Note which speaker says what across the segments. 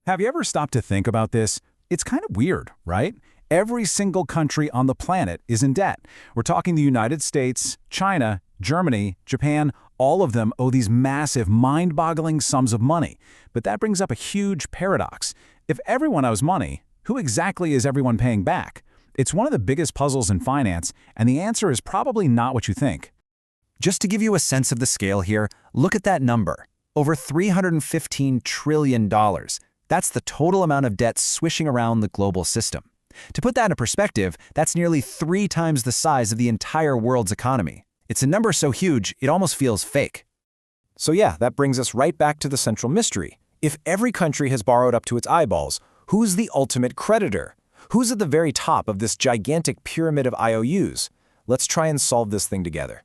Speaker 1: Have you ever stopped to think about this? It's kind of weird, right? Every single country on the planet is in debt. We're talking the United States, China, Germany, Japan, all of them owe these massive, mind-boggling sums of money. But that brings up a huge paradox. If everyone owes money, who exactly is everyone paying back? It's one of the biggest puzzles in finance, and the answer is probably not what you think.
Speaker 2: Just to give you a sense of the scale here, look at that number. Over $315 trillion. That's the total amount of debt swishing around the global system. To put that in perspective, that's nearly 3 times the size of the entire world's economy. It's a number so huge, it almost feels fake.
Speaker 3: So yeah, that brings us right back to the central mystery. If every country has borrowed up to its eyeballs, who's the ultimate creditor? Who's at the very top of this gigantic pyramid of IOUs? Let's try and solve this thing together.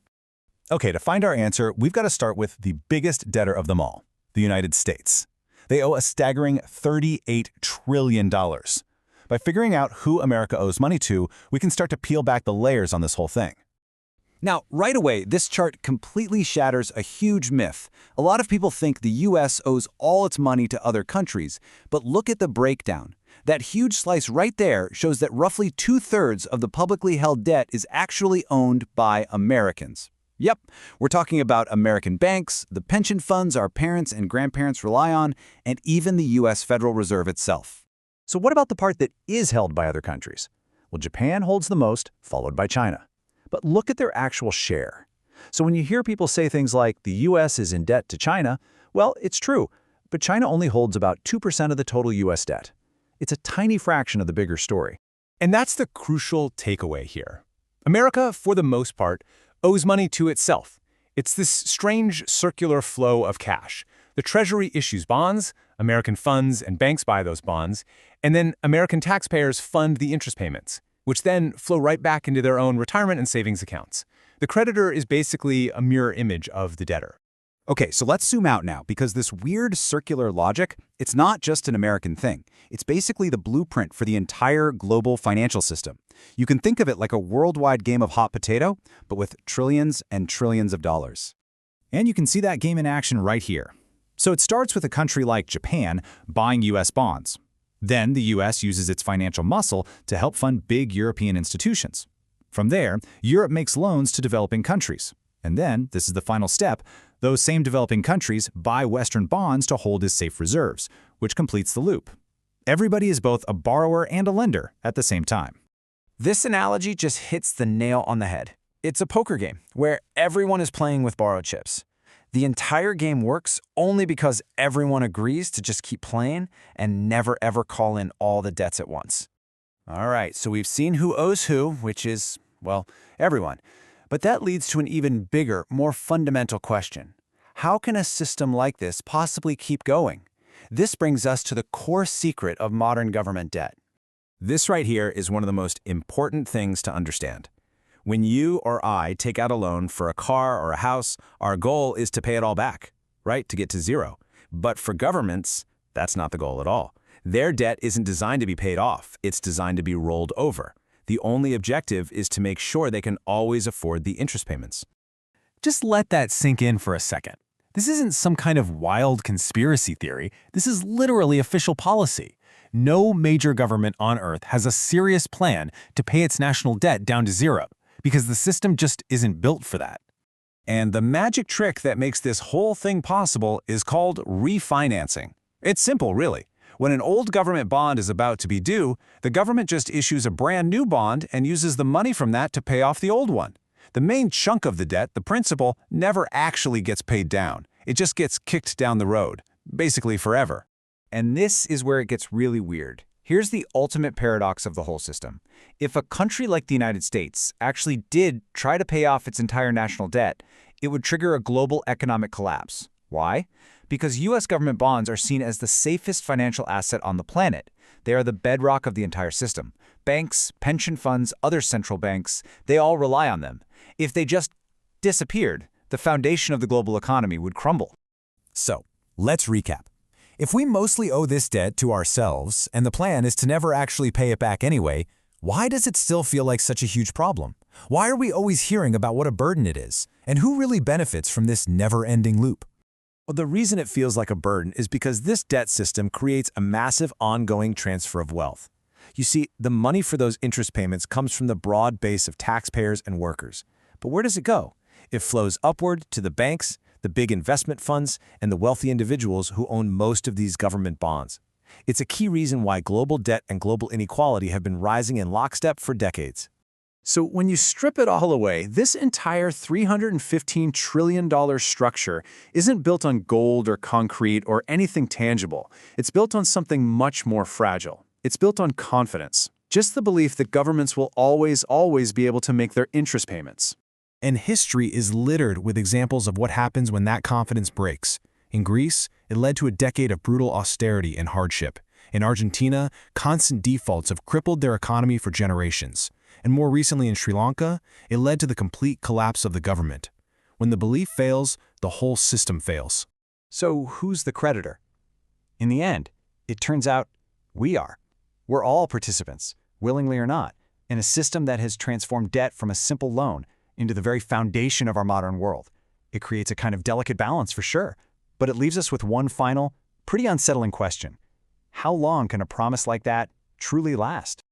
Speaker 1: Okay, to find our answer, we've got to start with the biggest debtor of them all, the United States. They owe a staggering $38 trillion. By figuring out who America owes money to, we can start to peel back the layers on this whole thing.
Speaker 2: Now, right away, this chart completely shatters a huge myth. A lot of people think the US owes all its money to other countries, but look at the breakdown. That huge slice right there shows that roughly 2/3 of the publicly held debt is actually owned by Americans. Yep, we're talking about American banks, the pension funds our parents and grandparents rely on, and even the US Federal Reserve itself.
Speaker 1: So what about the part that is held by other countries? Well, Japan holds the most, followed by China. But look at their actual share. So when you hear people say things like the US is in debt to China, well, it's true, but China only holds about 2% of the total US debt. It's a tiny fraction of the bigger story.
Speaker 4: And that's the crucial takeaway here. America, for the most part, owes money to itself. It's this strange circular flow of cash. The Treasury issues bonds, American funds and banks buy those bonds, and then American taxpayers fund the interest payments, which then flow right back into their own retirement and savings accounts. The creditor is basically a mirror image of the debtor.
Speaker 2: Okay, so let's zoom out now, because this weird circular logic, it's not just an American thing. It's basically the blueprint for the entire global financial system. You can think of it like a worldwide game of hot potato, but with trillions and trillions of dollars.
Speaker 1: And you can see that game in action right here. So it starts with a country like Japan buying US bonds. Then the US uses its financial muscle to help fund big European institutions. From there, Europe makes loans to developing countries. And then, this is the final step, those same developing countries buy Western bonds to hold as safe reserves, which completes the loop. Everybody is both a borrower and a lender at the same time.
Speaker 3: This analogy just hits the nail on the head. It's a poker game where everyone is playing with borrowed chips. The entire game works only because everyone agrees to just keep playing and never ever call in all the debts at once. All right, so we've seen who owes who, which is, well, everyone. But that leads to an even bigger, more fundamental question. How can a system like this possibly keep going? This brings us to the core secret of modern government debt.
Speaker 1: This right here is one of the most important things to understand. When you or I take out a loan for a car or a house, our goal is to pay it all back, right? To get to zero. But for governments, that's not the goal at all. Their debt isn't designed to be paid off. It's designed to be rolled over. The only objective is to make sure they can always afford the interest payments.
Speaker 4: Just let that sink in for a second. This isn't some kind of wild conspiracy theory. This is literally official policy. No major government on Earth has a serious plan to pay its national debt down to zero, because the system just isn't built for that.
Speaker 1: And the magic trick that makes this whole thing possible is called refinancing. It's simple, really. When an old government bond is about to be due, the government just issues a brand new bond and uses the money from that to pay off the old one. The main chunk of the debt, the principal, never actually gets paid down. It just gets kicked down the road, basically forever.
Speaker 2: And this is where it gets really weird. Here's the ultimate paradox of the whole system. If a country like the United States actually did try to pay off its entire national debt, it would trigger a global economic collapse. Why? Because U.S. government bonds are seen as the safest financial asset on the planet. They are the bedrock of the entire system. Banks, pension funds, other central banks, they all rely on them. If they just disappeared, the foundation of the global economy would crumble.
Speaker 1: So, let's recap. If we mostly owe this debt to ourselves, and the plan is to never actually pay it back anyway, why does it still feel like such a huge problem? Why are we always hearing about what a burden it is? And who really benefits from this never-ending loop?
Speaker 5: Well, the reason it feels like a burden is because this debt system creates a massive ongoing transfer of wealth. You see, the money for those interest payments comes from the broad base of taxpayers and workers. But where does it go? It flows upward to the banks, the big investment funds, and the wealthy individuals who own most of these government bonds. It's a key reason why global debt and global inequality have been rising in lockstep for decades.
Speaker 6: So when you strip it all away, this entire $315 trillion structure isn't built on gold or concrete or anything tangible. It's built on something much more fragile. It's built on confidence. Just the belief that governments will always be able to make their interest payments.
Speaker 5: And history is littered with examples of what happens when that confidence breaks. In Greece, it led to a decade of brutal austerity and hardship. In Argentina, constant defaults have crippled their economy for generations. And more recently in Sri Lanka, it led to the complete collapse of the government. When the belief fails, the whole system fails.
Speaker 3: So who's the creditor? In the end, it turns out we are. We're all participants, willingly or not, in a system that has transformed debt from a simple loan into the very foundation of our modern world. It creates a kind of delicate balance for sure, but it leaves us with one final, pretty unsettling question. How long can a promise like that truly last?